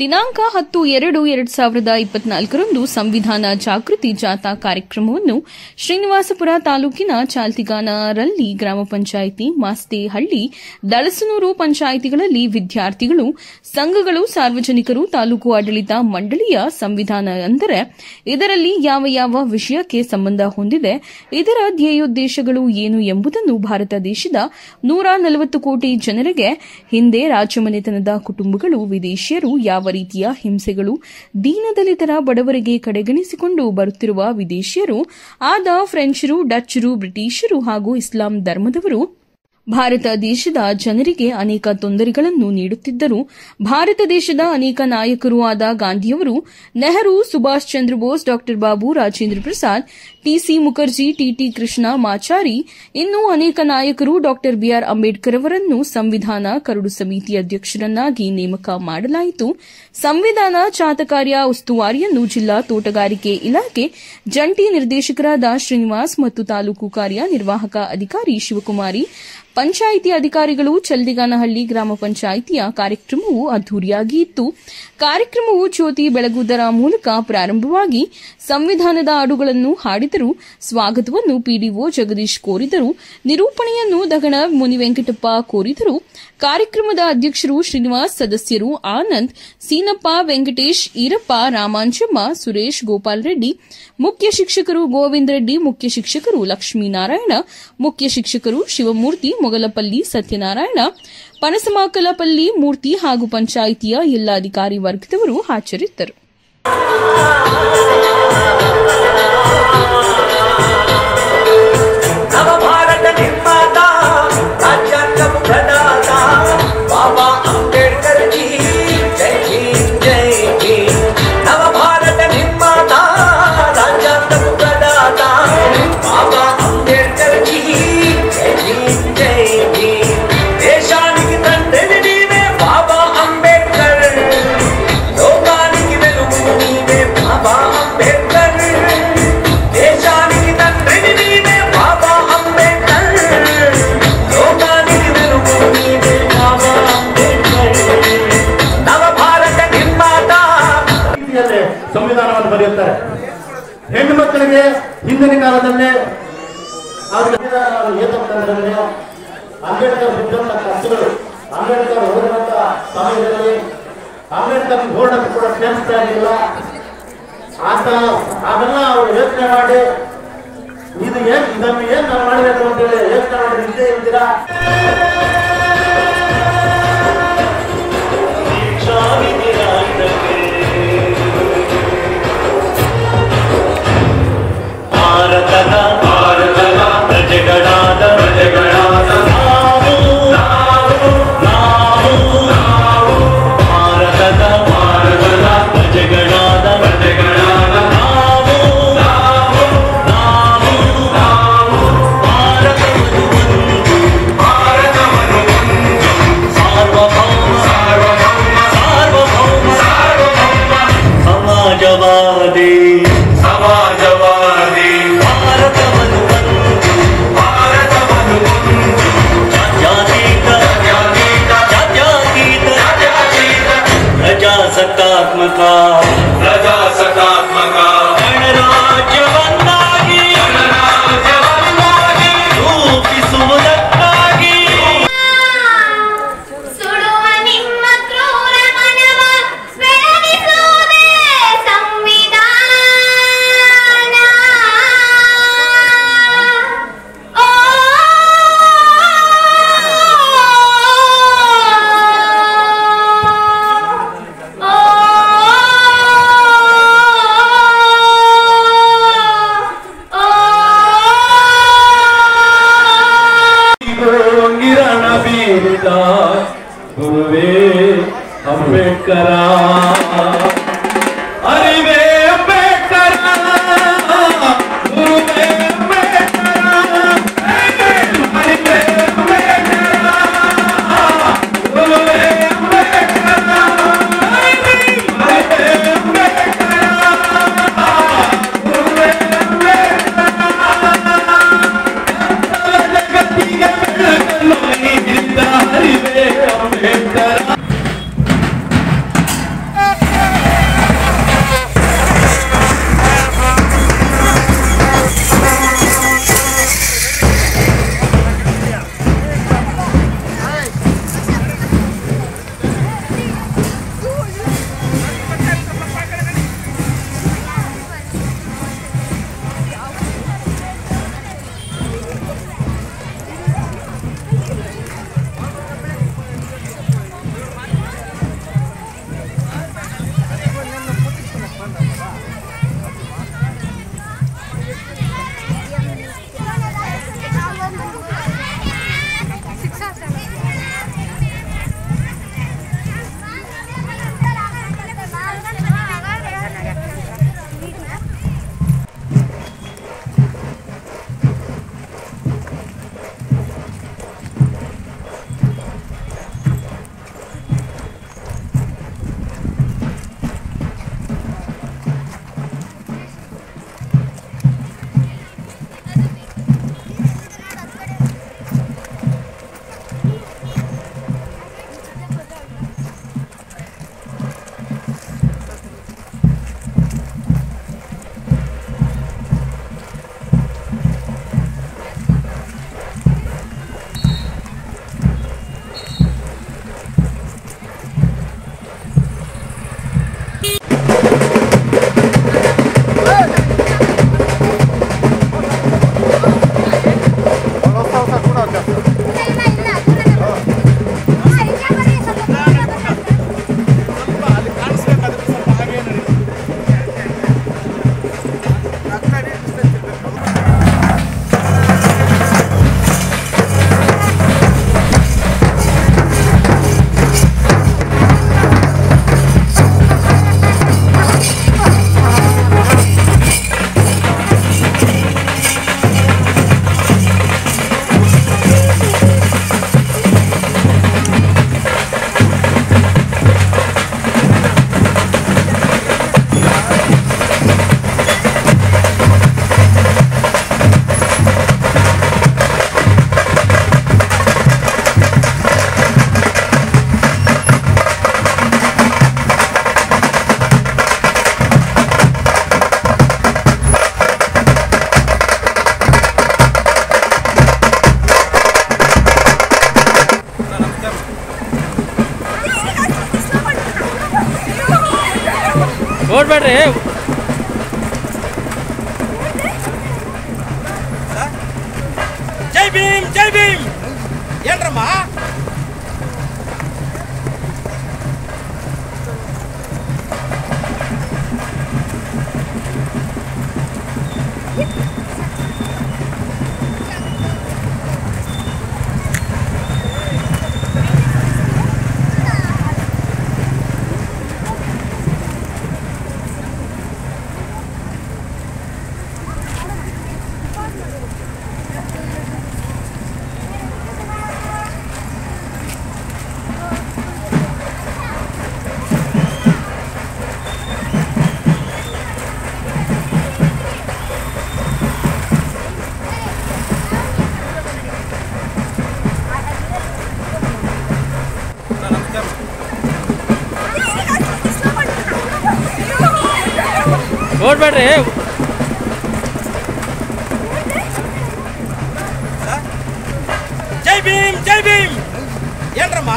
ದಿನಾಂಕ 10/2/2024 ಸಂವಿಧಾನ ಜಾಗೃತಿ ಜಾಥಾ ಕಾರ್ಯಕ್ರಮವನ್ನು ಶ್ರೀನಿವಾಸಪುರ ತಾಲೂಕಿನ ಚಾಲ್ತಿಗಾನರಳ್ಳಿ ಗ್ರಾಮ ಪಂಚಾಯಿತಿ, ಮಾಸ್ತೆಹಳ್ಳಿ, ದಳಸನೂರು ಪಂಚಾಯಿತಿಗಳಲ್ಲಿ ವಿದ್ಯಾರ್ಥಿಗಳು, ಸಂಘಗಳು, ಸಾರ್ವಜನಿಕರು, ತಾಲೂಕು ಆಡಳಿತ ಮಂಡಳಿಯ ಸಂವಿಧಾನ ಅಂದರೆ ಇದರಲ್ಲಿ ಯಾವ ವಿಷಯಕ್ಕೆ ಸಂಬಂಧ ಹೊಂದಿದೆ, ಇದರ ಧ್ಯೇಯೋದ್ದೇಶಗಳು ಏನು ಎಂಬುದನ್ನು ಭಾರತ ದೇಶದ 140 ಕೋಟಿ ಜನರಿಗೆ ಹಿಂದೆ ರಾಜಮನೆತನದ ಕುಟುಂಬಗಳು, ವಿದೇಶಿಯರು ಯಾವ ರೀತಿಯ ಹಿಂಸೆಗಳು, ದೀನದಲಿತರ ಬಡವರಿಗೆ ಕಡೆಗಣಿಸಿಕೊಂಡು ಬರುತ್ತಿರುವ ವಿದೇಶಿಯರು ಆದ ಫ್ರೆಂಚರು, ಡಚ್ಚರು, ಬ್ರಿಟಿಷರು ಹಾಗೂ ಇಸ್ಲಾಂ ಧರ್ಮದವರು ಭಾರತ ದೇಶದ ಜನರಿಗೆ ಅನೇಕ ತೊಂದರೆಗಳನ್ನು ನೀಡುತ್ತಿದ್ದರು. ಭಾರತ ದೇಶದ ಅನೇಕ ನಾಯಕರು ಆದ ಗಾಂಧಿಯವರು, ನೆಹರು, ಸುಭಾಷ್ ಚಂದ್ರ ಬೋಸ್, ಡಾ ಬಾಬು, ರಾಜೇಂದ್ರ ಪ್ರಸಾದ್, ಟಿಸಿ ಮುಖರ್ಜಿ, ಟಿಟಿ ಕೃಷ್ಣಮಾಚಾರಿ, ಇನ್ನೂ ಅನೇಕ ನಾಯಕರು, ಡಾ ಬಿಆರ್ ಅಂಬೇಡ್ಕರ್ ಅವರನ್ನು ಸಂವಿಧಾನ ಕರಡು ಸಮಿತಿ ಅಧ್ಯಕ್ಷರನ್ನಾಗಿ ನೇಮಕ ಮಾಡಲಾಯಿತು. ಸಂವಿಧಾನ ಜಾಥಾ ಕಾರ್ಯ ಉಸ್ತುವಾರಿಯನ್ನು ಜಿಲ್ಲಾ ತೋಟಗಾರಿಕೆ ಇಲಾಖೆ ಜಂಟಿ ನಿರ್ದೇಶಕರಾದ ಶ್ರೀನಿವಾಸ್ ಮತ್ತು ತಾಲೂಕು ಕಾರ್ಯನಿರ್ವಾಹಕ ಅಧಿಕಾರಿ ಶಿವಕುಮಾರಿ, ಪಂಚಾಯಿತಿ ಅಧಿಕಾರಿಗಳು, ಚಲ್ದಿಗಾನಹಳ್ಳಿ ಗ್ರಾಮ ಪಂಚಾಯಿತಿಯ ಕಾರ್ಯಕ್ರಮವು ಅದ್ದೂರಿಯಾಗಿ ಇತ್ತು. ಕಾರ್ಯಕ್ರಮವು ಜ್ಯೋತಿ ಬೆಳಗುವುದರ ಮೂಲಕ ಪ್ರಾರಂಭವಾಗಿ ಸಂವಿಧಾನದ ಹಾಡುಗಳನ್ನು ಹಾಡಿದರು. ಸ್ವಾಗತವನ್ನು ಪಿಡಿಒ ಜಗದೀಶ್ ಕೋರಿದರು. ನಿರೂಪಣೆಯನ್ನು ದಗಣ ಮುನಿವೆಂಕಟಪ್ಪ ಕೋರಿದರು. ಕಾರ್ಯಕ್ರಮದ ಅಧ್ಯಕ್ಷರು ಶ್ರೀನಿವಾಸ್, ಸದಸ್ಯರು ಆನಂದ್, ಸೀನಪ್ಪ, ವೆಂಕಟೇಶ್, ಈರಪ್ಪ, ರಾಮಾಂಜಮ್ಮ, ಸುರೇಶ್, ಗೋಪಾಲ್ ರೆಡ್ಡಿ, ಮುಖ್ಯ ಶಿಕ್ಷಕರು ಗೋವಿಂದ ರೆಡ್ಡಿ, ಮುಖ್ಯ ಶಿಕ್ಷಕರು ಲಕ್ಷ್ಮೀನಾರಾಯಣ, ಮುಖ್ಯ ಶಿಕ್ಷಕರು ಶಿವಮೂರ್ತಿ, ಮೊಗಲಪಲ್ಲಿ ಸತ್ಯನಾರಾಯಣ, ಪನಸಮಾಕಲಪಲ್ಲಿ ಮೂರ್ತಿ ಹಾಗೂ ಪಂಚಾಯಿತಿಯ ಎಲ್ಲ ಅಧಿಕಾರಿ ವರ್ಗದವರು ಹಾಜರಿದ್ದರು. ಸಂವಿಧಾನವನ್ನು ಬರೆಯುತ್ತಾರೆ. ಹೆಣ್ಣು ಮಕ್ಕಳಿಗೆ ಹಿಂದಿನ ಕಾಲದಲ್ಲೇ ಅಂಬೇಡ್ಕರ್ ಬಿದ್ದಂತ ಕಷ್ಟಗಳು, ಅಂಬೇಡ್ಕರ್ ಓದಿದಂತ ಸಮಯದಲ್ಲಿ ಅಂಬೇಡ್ಕರ್ ಬೋರ್ಡ್ ಕೂಡ ಕೇಳಿಸ್ತಾ ಇರಲಿಲ್ಲ. ಅದನ್ನ ಅವರು ಯೋಚನೆ ಮಾಡಿ ಇದನ್ನು ಏನ್ ನಾವು ಮಾಡಬೇಕು ಅಂತೇಳಿ ಯೋಚನೆ ಮಾಡಿ ನಿದ್ದೆ ಇರ್ತೀರಾ. ಗುರುವೇ ಅಂಬೇಡ್ಕರ, ಅರಿವೇ ಅಂಬೇಡ್ಕರ, ಗುರುವೇ ಅಂಬೇಡ್ಕರ, ಅರಿವೇ ಅಂಬೇಡ್ಕರ, ಗುರುವೇ ಅಂಬೇಡ್ಕರ, ಅರಿವೇ ಅಂಬೇಡ್ಕರ, ಗುರುವೇ ಅಂಬೇಡ್ಕರ, ಜಗತ್ತಿಗೆ ಬೆಳಕನ್ನು ನೀಡಿದ ಅರಿವೇ ಅಂಬೇಡ್ಕರ. ಓಡ್ಬೇಡ್ರಿ. ಜೈ ಭೀಮ್ ಜೈ ಭೀಮ್ ಏನ್ರಮ್ಮ? ಓಡ್ಬೇಡ್ರಿ. ಜೈ ಭೀಮ್ ಜೈ ಭೀಮ್ ಏನ್ರಮ್ಮ?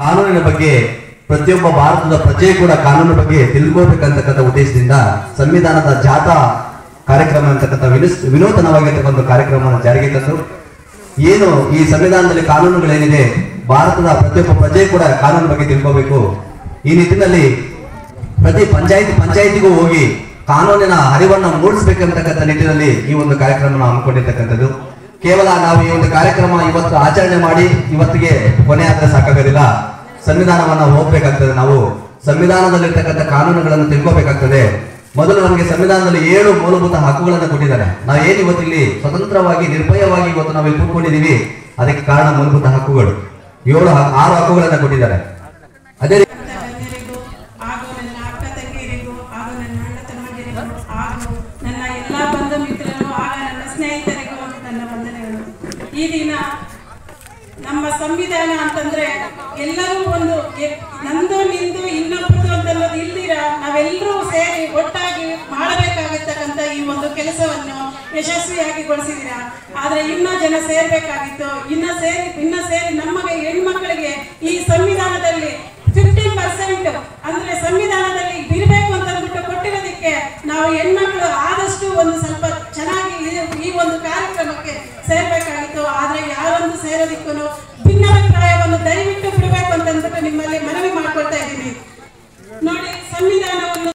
ಕಾನೂನಿನ ಬಗ್ಗೆ ಪ್ರತಿಯೊಬ್ಬ ಭಾರತದ ಪ್ರಜೆ ಕೂಡ ಕಾನೂನಿನ ಬಗ್ಗೆ ತಿಳ್ಕೋಬೇಕಂತಕ್ಕಂಥ ಉದ್ದೇಶದಿಂದ ಸಂವಿಧಾನದ ಜಾಥಾ ಕಾರ್ಯಕ್ರಮ ಅಂತಕ್ಕಂಥ ವಿನೂತನವಾಗಿರ್ತಕ್ಕಂಥ ಕಾರ್ಯಕ್ರಮವನ್ನು ಜಾರಿಗೆ ತಂದು ಏನು ಈ ಸಂವಿಧಾನದಲ್ಲಿ ಕಾನೂನುಗಳೇನಿದೆ ಭಾರತದ ಪ್ರತಿಯೊಬ್ಬ ಪ್ರಜೆ ಕೂಡ ಕಾನೂನು ಬಗ್ಗೆ ತಿಳ್ಕೋಬೇಕು. ಈ ನಿಟ್ಟಿನಲ್ಲಿ ಪ್ರತಿ ಪಂಚಾಯಿತಿಗೂ ಹೋಗಿ ಕಾನೂನಿನ ಅರಿವನ್ನು ಮೂಡಿಸಬೇಕಂತಕ್ಕಂಥ ನಿಟ್ಟಿನಲ್ಲಿ ಈ ಒಂದು ಕಾರ್ಯಕ್ರಮ ಹಮ್ಮಿಕೊಂಡಿರ್ತಕ್ಕಂಥದ್ದು. ಕೇವಲ ನಾವು ಈ ಒಂದು ಕಾರ್ಯಕ್ರಮ ಇವತ್ತು ಆಚರಣೆ ಮಾಡಿ ಇವತ್ತಿಗೆ ಕೊನೆ ಆದ್ರೆ ಸಾಕಾಗೋದಿಲ್ಲ. ಸಂವಿಧಾನವನ್ನ ಓದಬೇಕಾಗ್ತದೆ. ನಾವು ಸಂವಿಧಾನದಲ್ಲಿರ್ತಕ್ಕಂಥ ಕಾನೂನುಗಳನ್ನು ತಿಳ್ಕೋಬೇಕಾಗ್ತದೆ. ಮೊದಲು ನಮಗೆ ಸಂವಿಧಾನದಲ್ಲಿ 7 ಮೂಲಭೂತ ಹಕ್ಕುಗಳನ್ನು ಕೊಟ್ಟಿದ್ದಾರೆ. ನಾವು ಏನು ಇವತ್ತಿಲ್ಲಿ ಸ್ವತಂತ್ರವಾಗಿ ನಿರ್ಭಯವಾಗಿ ಇವತ್ತು ನಾವು ಇಲ್ಲಿ ಕೂತ್ಕೊಂಡಿದ್ದೀವಿ, ಅದಕ್ಕೆ ಕಾರಣ ಮೂಲಭೂತ ಹಕ್ಕುಗಳು. 6 ಹಕ್ಕುಗಳನ್ನು ಕೊಟ್ಟಿದ್ದಾರೆ. ಅದೇ ಈ ದಿನ ನಮ್ಮ ಸಂವಿಧಾನ ಅಂತಂದ್ರೆ ಎಲ್ಲರೂ ಒಂದು ನಂದು ನಿಂದು ಇನ್ನೊಬ್ಬರು ಅಂತನ್ನೋದು ಇಲ್ದಿರ ನಾವೆಲ್ಲರೂ ಸೇರಿ ಒಟ್ಟಾಗಿ ಮಾಡಬೇಕಾಗಿರ್ತಕ್ಕಂಥ ಈ ಒಂದು ಕೆಲಸವನ್ನು ಯಶಸ್ವಿಯಾಗಿ ಗೊಳಿಸಿದ್ದೀರಾ. ಆದ್ರೆ ಇನ್ನೂ ಜನ ಸೇರ್ಬೇಕಾಗಿತ್ತು. ಇನ್ನ ಸೇರಿ ನಮಗೆ ಹೆಣ್ಮಕ್ಳಿಗೆ ಈ ಸಂವಿಧಾನದಲ್ಲಿ 15% ಅಂದ್ರೆ ಸಂವಿಧಾನದಲ್ಲಿ ಇರಬೇಕು ಅಂತ ಅಂದ್ಬಿಟ್ಟು ಕೊಟ್ಟಿರೋದಕ್ಕೆ ನಾವು ಹೆಣ್ಮಕ್ಳು ಆದಷ್ಟು ಒಂದು ಸ್ವಲ್ಪ ಚೆನ್ನಾಗಿ ಈ ಒಂದು ಕಾರ್ಯಕ್ರಮಕ್ಕೆ ಸೇರ್ಬೇಕಾಗಿತ್ತು. ಆದ್ರೆ ಯಾರೊಂದು ಸೇರೋದಿಕ್ಕೂ